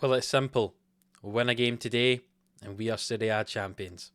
Well, it's simple. Win a game today, and we are SerieA champions.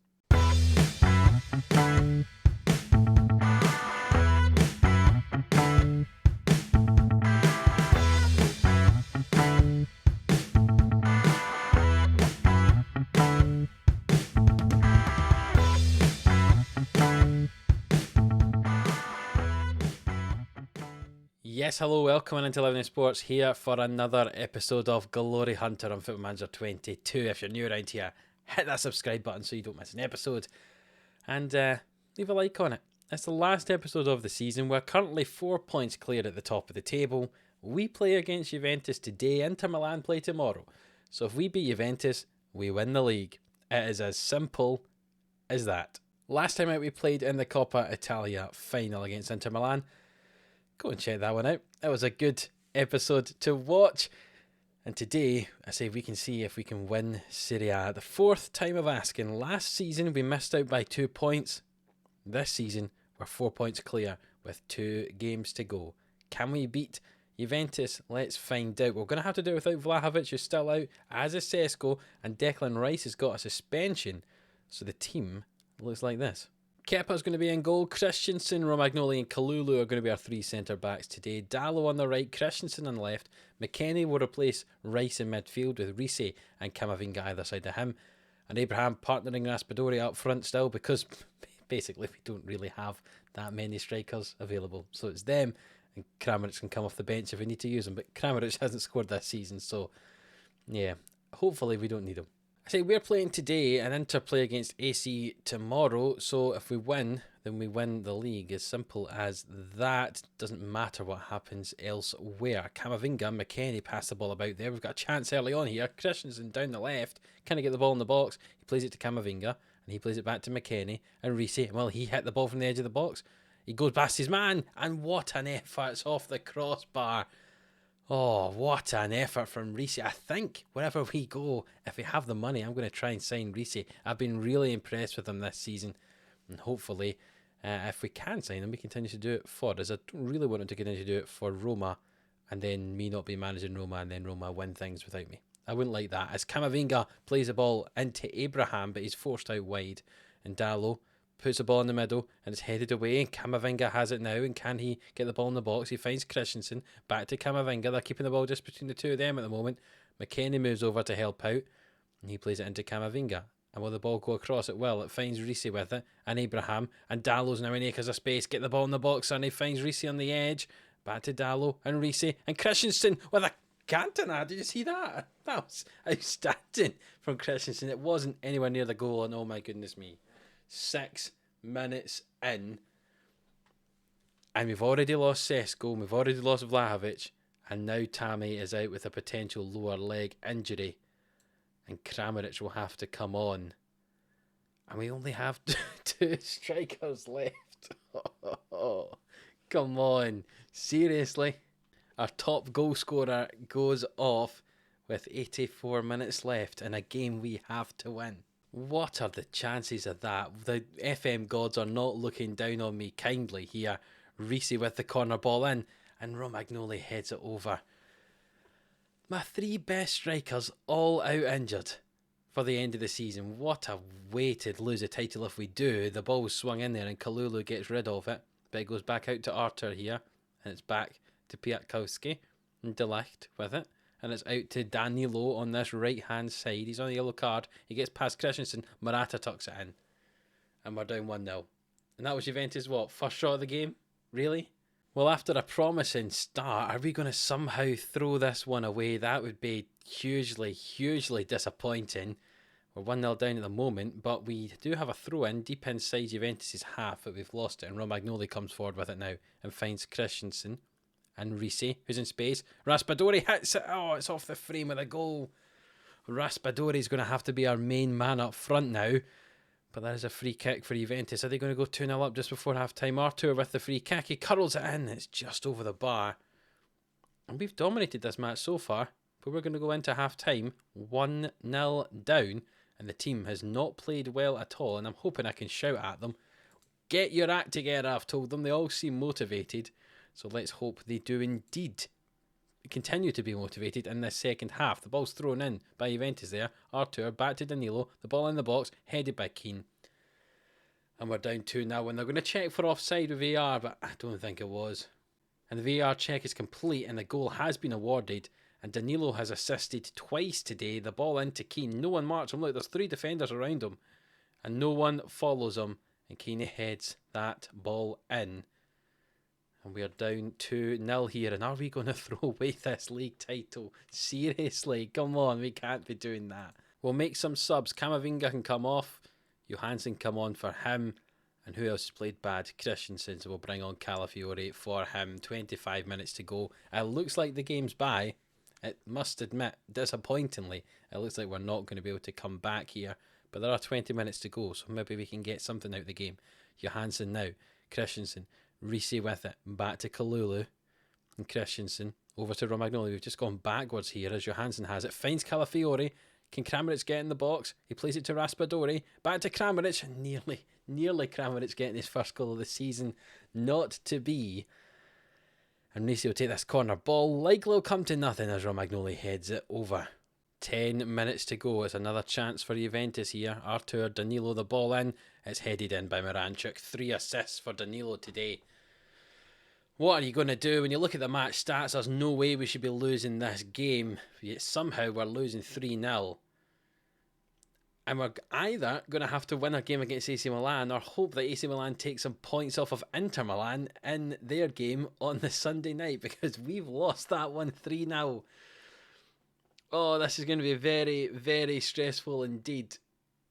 Yes, hello, welcome into Living Sports here for another episode of Glory Hunter on FM22. If you're new around here, hit that subscribe button so you don't miss an episode and leave a like on it. It's the last episode of the season. We're currently 4 points clear at the top of the table. We play against Juventus today, Inter Milan play tomorrow. So if we beat Juventus, we win the league. It is as simple as that. Last time out we played in the Coppa Italia final against Inter Milan. Go and check that one out. It was a good episode to watch. And today, I say we can see if we can win SerieA. The fourth time of asking. Last season, we missed out by 2 points. This season, we're 4 points clear with 2 games to go. Can we beat Juventus? Let's find out. We're going to have to do it without Vlahovic, who's still out, as is Sesko, and Declan Rice has got a suspension. So the team looks like this. Kepa's going to be in goal. Christensen, Romagnoli and Kalulu are going to be our 3 centre-backs today. Dallo on the right, Christensen on the left. McKennie will replace Rice in midfield with Riise and Camavinga either side of him. And Abraham partnering Raspadori up front still because basically we don't really have that many strikers available. So it's them, and Kramaric can come off the bench if we need to use him. But Kramaric hasn't scored this season, so yeah, hopefully we don't need him. I say we're playing today and Inter play against AC tomorrow, so if we win, then we win the league. As simple as that. Doesn't matter what happens elsewhere. Camavinga, McKennie pass the ball about there. We've got a chance early on here. Christensen down the left. Can he get the ball in the box? He plays it to Camavinga and he plays it back to McKennie and Riise. Well, he hit the ball from the edge of the box. He goes past his man and what an effort. It's off the crossbar. Oh, what an effort from Riise. I think wherever we go, if we have the money, I'm going to try and sign Riise. I've been really impressed with him this season. And hopefully, if we can sign him, we continue to do it for us. I don't really want him to continue to do it for Roma and then me not be managing Roma and then Roma win things without me. I wouldn't like that. As Camavinga plays the ball into Abraham, but he's forced out wide. And Dallo puts the ball in the middle and it's headed away and Camavinga has it now, and can he get the ball in the box? He finds Christensen, back to Camavinga. They're keeping the ball just between the two of them at the moment. McKennie moves over to help out and he plays it into Camavinga. And will the ball go across? It will. It finds Riise with it and Abraham, and Dallo's now in acres of space. Get the ball in the box and he finds Riise on the edge. Back to Dallo and Riise and Christensen with a Cantona. Did you see that? That was outstanding from Christensen. It wasn't anywhere near the goal, and oh my goodness me. 6 minutes in and we've already lost Sesko, we've already lost Vlahovic, and now Tammy is out with a potential lower leg injury and Kramaric will have to come on and we only have 2 strikers left. Come on, seriously? Our top goal scorer goes off with 84 minutes left in a game we have to win. What are the chances of that? The FM gods are not looking down on me kindly here. Riise with the corner ball in and Romagnoli heads it over. My 3 best strikers all out injured for the end of the season. What a way to lose a title if we do. The ball's swung in there and Kalulu gets rid of it. But it goes back out to Arthur here and it's back to Piatkowski and De Ligt with it. And it's out to Danilo on this right-hand side. He's on a yellow card. He gets past Christensen. Morata tucks it in. And we're down 1-0. And that was Juventus' what? First shot of the game? Really? Well, after a promising start, are we going to somehow throw this one away? That would be hugely, hugely disappointing. We're 1-0 down at the moment, but we do have a throw-in deep inside Juventus' half, but we've lost it. And Romagnoli comes forward with it now and finds Christensen. And Riise, who's in space. Raspadori hits it. Oh, it's off the frame of the goal. Raspadori's going to have to be our main man up front now. But that is a free kick for Juventus. Are they going to go 2-0 up just before half-time? Artur with the free kick. He curls it in. It's just over the bar. And we've dominated this match so far. But we're going to go into half-time 1-0 down. And the team has not played well at all. And I'm hoping I can shout at them. Get your act together, I've told them. They all seem motivated. So let's hope they do indeed continue to be motivated in this second half. The ball's thrown in by Juventus there. Artur back to Danilo. The ball in the box, headed by Keane. And we're down 2-0. And they're going to check for offside with VAR, but I don't think it was. And the VAR check is complete and the goal has been awarded. And Danilo has assisted twice today. The ball into Keane. No one marks him. Look, there's 3 defenders around him. And no one follows him. And Keane heads that ball in. And we are down 2-0 here. And are we going to throw away this league title? Seriously? Come on, we can't be doing that. We'll make some subs. Camavinga can come off. Johansson come on for him. And who else has played bad? Christensen. So we'll bring on Calafiore for him. 25 minutes to go. It looks like the game's by. It must admit, disappointingly, it looks like we're not going to be able to come back here. But there are 20 minutes to go, so maybe we can get something out of the game. Johansson now. Christensen. Reese with it. Back to Kalulu. And Christensen. Over to Romagnoli. We've just gone backwards here as Johansson has it. Finds Calafiore. Can Kramaric get in the box? He plays it to Raspadori. Back to Kramaric. Nearly Kramaric getting his first goal of the season. Not to be. And Reese will take this corner ball. Likely will come to nothing as Romagnoli heads it over. 10 minutes to go. It's another chance for Juventus here. Artur, Danilo, the ball in. It's headed in by Miranchuk. 3 assists for Danilo today. What are you going to do? When you look at the match stats, there's no way we should be losing this game. Yet somehow we're losing 3-0. And we're either going to have to win a game against AC Milan or hope that AC Milan takes some points off of Inter Milan in their game on the Sunday night, because we've lost that one 3-0. Oh, this is going to be very, very stressful indeed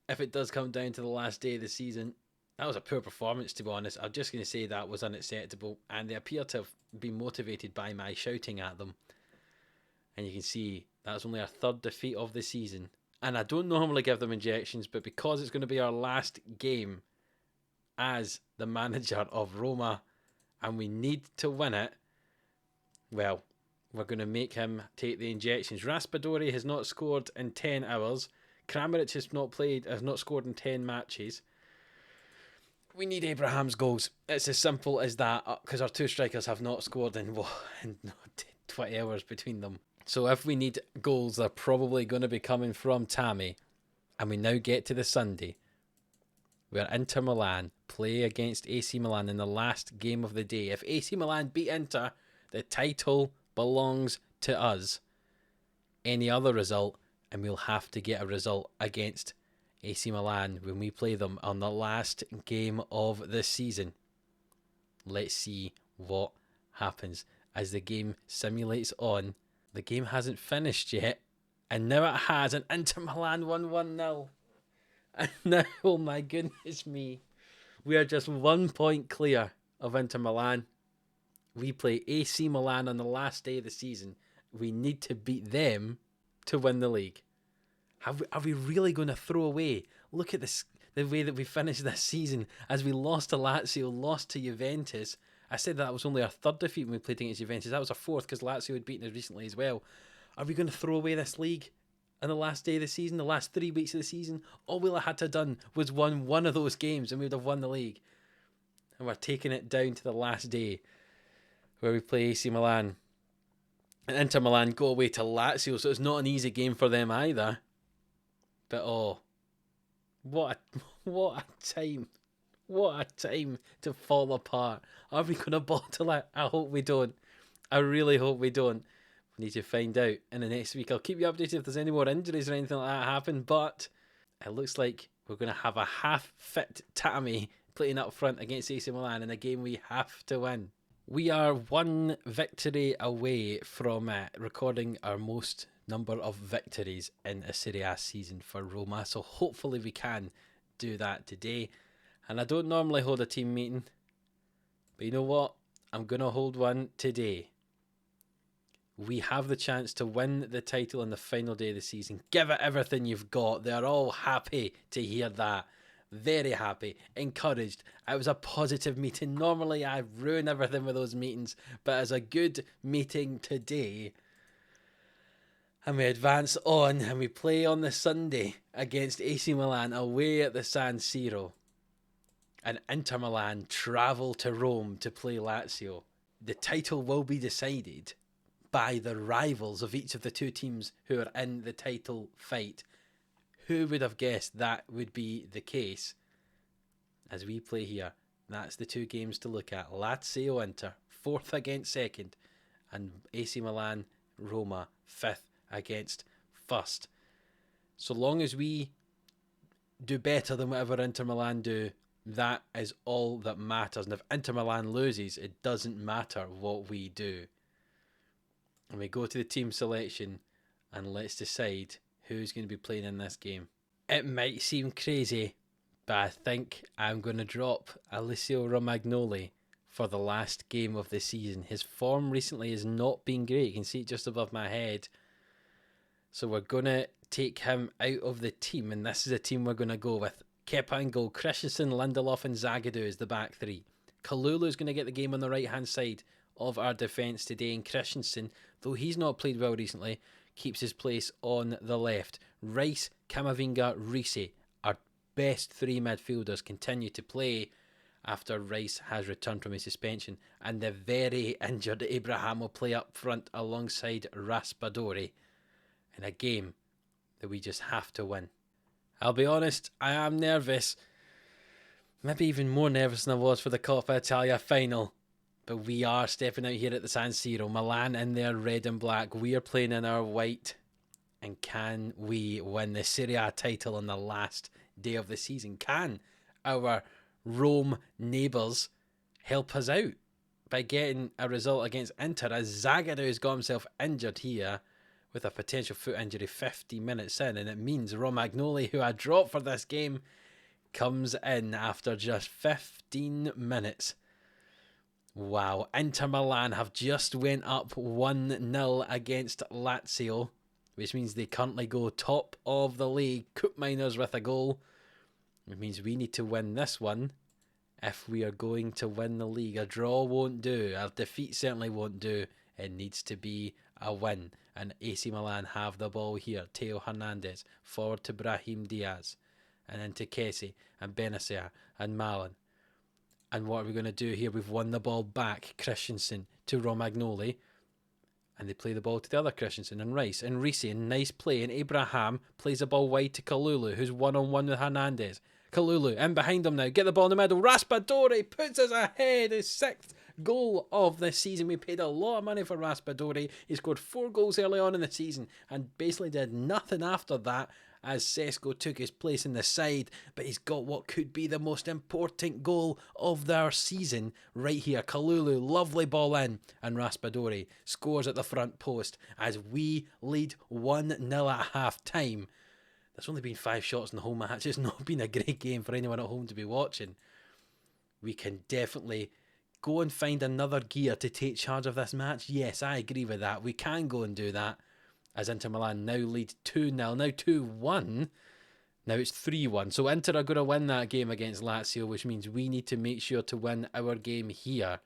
if it does come down to the last day of the season. That was a poor performance, to be honest. I'm just going to say that was unacceptable, and they appear to have been motivated by my shouting at them. And you can see that's only our 3rd defeat of the season. And I don't normally give them injections, but because it's going to be our last game as the manager of Roma and we need to win it, well, we're going to make him take the injections. Raspadori has not scored in 10 hours. Kramaric has not scored in 10 matches. We need Abraham's goals. It's as simple as that, because our 2 strikers have not scored in 20 hours between them. So if we need goals, they're probably going to be coming from Tammy. And we now get to the Sunday, where Inter Milan play against AC Milan in the last game of the day. If AC Milan beat Inter, the title belongs to us. Any other result, and we'll have to get a result against AC Milan when we play them on the last game of the season. Let's see what happens as the game simulates on. The game hasn't finished yet, and now it has, and Inter Milan won 1-0. And now, oh my goodness me, we are just 1 point clear of Inter Milan. We play AC Milan on the last day of the season. We need to beat them to win the league. Are we really going to throw away? Look at this, the way that we finished this season, as we lost to Lazio, lost to Juventus. I said that was only our 3rd defeat when we played against Juventus. That was our 4th, because Lazio had beaten us recently as well. Are we going to throw away this league on the last day of the season, the last 3 weeks of the season? All we had to have done was won one of those games and we would have won the league. And we're taking it down to the last day, where we play AC Milan. And Inter Milan go away to Lazio, so it's not an easy game for them either. But oh, what a time. What a time to fall apart. Are we going to bottle it? I hope we don't. I really hope we don't. We need to find out in the next week. I'll keep you updated if there's any more injuries or anything like that happen, but it looks like we're going to have a half-fit Tammy playing up front against AC Milan in a game we have to win. We are 1 victory away from recording our most number of victories in a SerieA season for Roma, so hopefully we can do that today. And I don't normally hold a team meeting, but you know what? I'm going to hold one today. We have the chance to win the title on the final day of the season. Give it everything you've got. They're all happy to hear that. Very happy, encouraged. It was a positive meeting. Normally I ruin everything with those meetings, but it's a good meeting today. And we advance on and we play on the Sunday against AC Milan away at the San Siro. And Inter Milan travel to Rome to play Lazio. The title will be decided by the rivals of each of the two teams who are in the title fight. Who would have guessed that would be the case? As we play here, that's the two games to look at. Lazio Inter, 4th against 2nd, and AC Milan Roma, 5th against 1st. So long as we do better than whatever Inter Milan do, that is all that matters. And if Inter Milan loses, it doesn't matter what we do. And we go to the team selection, and let's decide who's going to be playing in this game. It might seem crazy, but I think I'm going to drop Alessio Romagnoli for the last game of the season. His form recently has not been great. You can see it just above my head. So we're going to take him out of the team, and this is a team we're going to go with. Kepa in goal, Christensen, Lindelof and Zagadou is the back three. Kalulu is going to get the game on the right-hand side of our defence today, and Christensen, though he's not played well recently, keeps his place on the left. Rice, Camavinga, Risi, our best three midfielders, continue to play after Rice has returned from his suspension, and the very injured Abraham will play up front alongside Raspadori in a game that we just have to win. I'll be honest, I am nervous. Maybe even more nervous than I was for the Coppa Italia final. But we are stepping out here at the San Siro. Milan in their red and black. We are playing in our white. And can we win the SerieA title on the last day of the season? Can our Rome neighbours help us out by getting a result against Inter, as Zagadou has got himself injured here with a potential foot injury 50 minutes in, and it means Romagnoli, who I dropped for this game, comes in after just 15 minutes. Wow, Inter Milan have just went up 1-0 against Lazio, which means they currently go top of the league, Cup minors with a goal. It means we need to win this one if we are going to win the league. A draw won't do, a defeat certainly won't do. It needs to be a win. And AC Milan have the ball here. Theo Hernandez forward to Brahim Diaz, and then to Kessie and Benacer and Malin. And what are we going to do here? We've won the ball back. Christensen to Romagnoli, and they play the ball to the other Christensen and Rice and Risi. Nice play, and Abraham plays the ball wide to Kalulu, who's one-on-one with Hernandez. Kalulu in behind him now, get the ball in the middle. Raspadori puts us ahead, his 6th goal of the season. We paid a lot of money for Raspadori. He scored 4 goals early on in the season and basically did nothing after that, as Sesko took his place in the side. But he's got what could be the most important goal of their season right here. Kalulu, lovely ball in, and Raspadori scores at the front post as we lead 1-0 at half time. There's only been 5 shots in the whole match. It's not been a great game for anyone at home to be watching. We can definitely go and find another gear to take charge of this match. Yes, I agree with that. We can go and do that, as Inter Milan now lead 2-0. Now 2-1. Now it's 3-1. So Inter are going to win that game against Lazio, which means we need to make sure to win our game here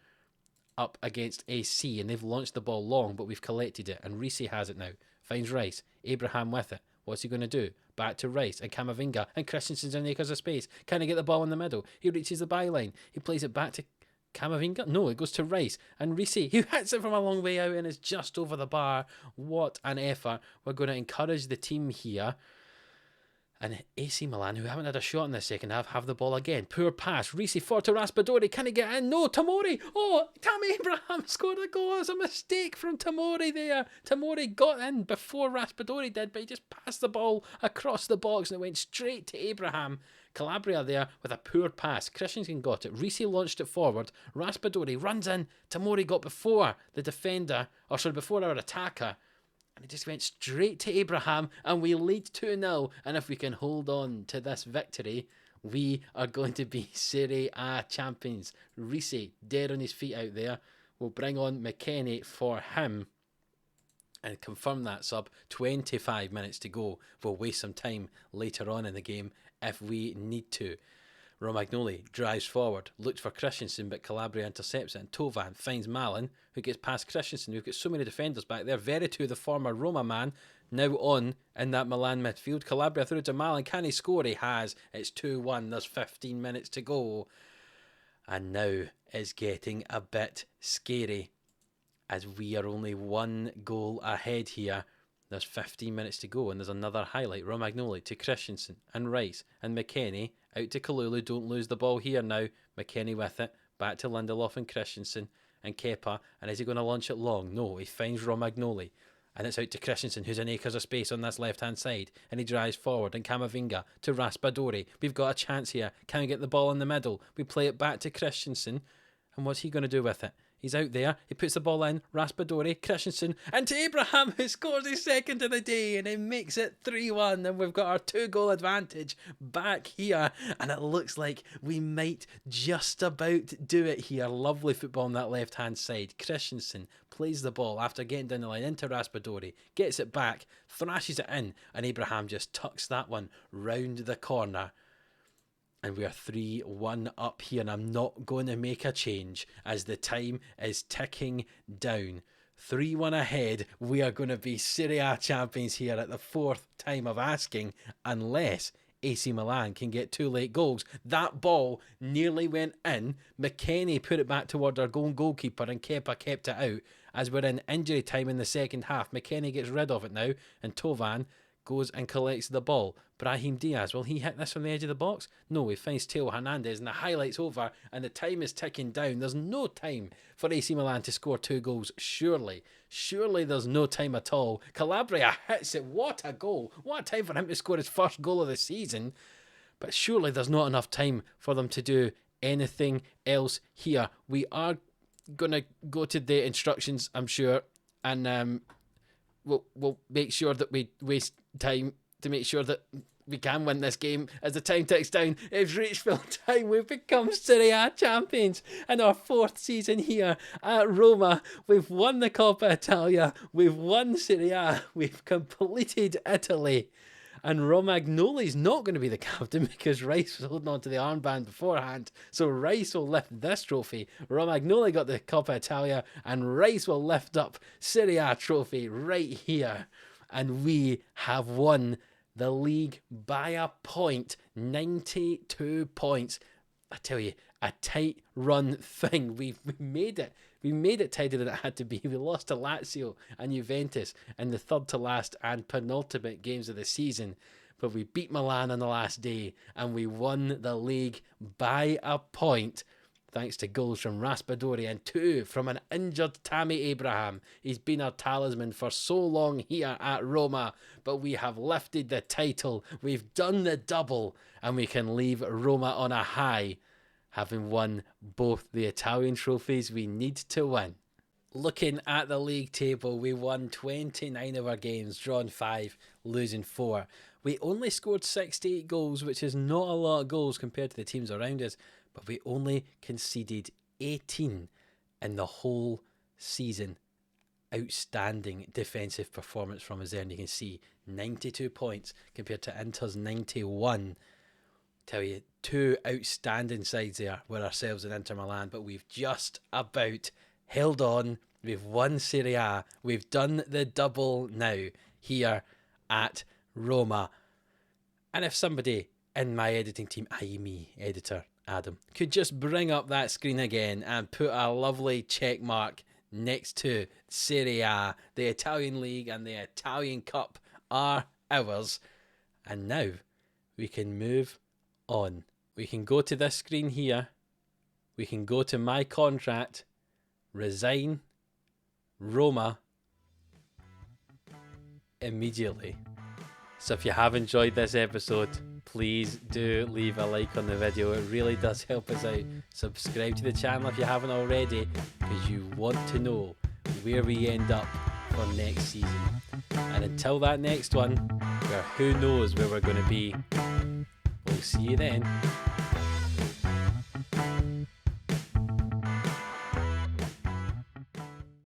up against AC. And they've launched the ball long, but we've collected it. And Risi has it now. Finds Rice. Abraham with it. What's he going to do? Back to Rice and Camavinga, and Christensen's in the acres of space. Can he get the ball in the middle? He reaches the byline. He plays it back to Camavinga. No, it goes to Rice and Risi, who hits it from a long way out and is just over the bar. What an effort. We're going to encourage the team here. And AC Milan, who haven't had a shot in the second half, have the ball again. Poor pass. Risi forward to Raspadori. Can he get in? No, Tomori. Oh, Tammy Abraham scored a goal. It was a mistake from Tomori there. Tomori got in before Raspadori did, but he just passed the ball across the box and it went straight to Abraham. Calabria there with a poor pass. Christensen got it. Risi launched it forward. Raspadori runs in. Tomori got before the defender, before our attacker. And it just went straight to Abraham, and we lead 2-0. And if we can hold on to this victory, we are going to be SerieA champions. Risi, dead on his feet out there. We'll bring on McKennie for him and confirm that sub. 25 minutes to go. We'll waste some time later on in the game if we need to. Romagnoli drives forward, looks for Christensen, but Calabria intercepts it, and Tovan finds Malin, who gets past Christensen. We've got so many defenders back there. Veretout, the former Roma man, now on in that Milan midfield. Calabria through to Malin. Can he score? He has. It's 2-1. There's 15 minutes to go. And now it's getting a bit scary, as we are only 1 goal ahead here. There's 15 minutes to go, and there's another highlight. Romagnoli to Christensen and Rice and McKennie out to Kalulu. Don't lose the ball here now. McKennie with it. Back to Lindelof and Christensen and Kepa. And is he going to launch it long? No, he finds Romagnoli. And it's out to Christensen, who's in acres of space on this left-hand side. And he drives forward. And Camavinga to Raspadori. We've got a chance here. Can we get the ball in the middle? We play it back to Christensen. And what's he going to do with it? He's out there. He puts the ball in. Raspadori, Christensen, and to Abraham, who scores his second of the day, and he makes it 3-1. And we've got our 2-goal advantage back here. And it looks like we might just about do it here. Lovely football on that left-hand side. Christensen plays the ball after getting down the line into Raspadori, gets it back, thrashes it in, and Abraham just tucks that one round the corner. And we are 3-1 up here, and I'm not going to make a change as the time is ticking down. 3-1 ahead. We are going to be SerieA champions here at the 4th time of asking, unless AC Milan can get 2 late goals. That ball nearly went in. McKennie put it back toward our goalkeeper, and Kepa kept it out. As we're in injury time in the second half, McKennie gets rid of it now, and Tovan goes and collects the ball. Brahim Diaz, will he hit this from the edge of the box? No, he finds Theo Hernandez, and the highlight's over, and the time is ticking down. There's no time for AC Milan to score 2 goals, surely. Surely there's no time at all. Calabria hits it. What a goal. What a time for him to score his first goal of the season. But surely there's not enough time for them to do anything else here. We are going to go to the instructions, I'm sure, and we'll make sure that we waste time to make sure that we can win this game. As the time ticks down, it's reached full time. We've become SerieA champions in our 4th season here at Roma. We've won the Coppa Italia. We've won SerieA. We've completed Italy. And Romagnoli's not going to be the captain because Rice was holding on to the armband beforehand. So Rice will lift this trophy. Romagnoli got the Coppa Italia, and Rice will lift up SerieA trophy right here. And we have won the league by a point. 92 points. I tell you, a tight run thing. We made it. We made it tighter than it had to be. We lost to Lazio and Juventus in the 3rd to last and penultimate games of the season. But we beat Milan on the last day, and we won the league by a point. Thanks to goals from Raspadori and 2 from an injured Tammy Abraham. He's been our talisman for so long here at Roma, but we have lifted the title. We've done the double, and we can leave Roma on a high, having won both the Italian trophies we need to win. Looking at the league table, we won 29 of our games, drawn 5, losing 4. We only scored 68 goals, which is not a lot of goals compared to the teams around us, but we only conceded 18 in the whole season. Outstanding defensive performance from us there, and you can see 92 points compared to Inter's 91. Tell you, 2 outstanding sides there were ourselves and Inter Milan, but we've just about held on. We've won SerieA. We've done the double now here at Roma. And if somebody in my editing team, i.e. me, editor Adam, could just bring up that screen again and put a lovely check mark next to SerieA, the Italian League and the Italian Cup are ours. And now we can move on. We can go to this screen here. We can go to my contract, resign, Roma, immediately. So if you have enjoyed this episode, please do leave a like on the video. It really does help us out. Subscribe to the channel if you haven't already, because you want to know where we end up for next season. And until that next one, where who knows where we're going to be, we'll see you then.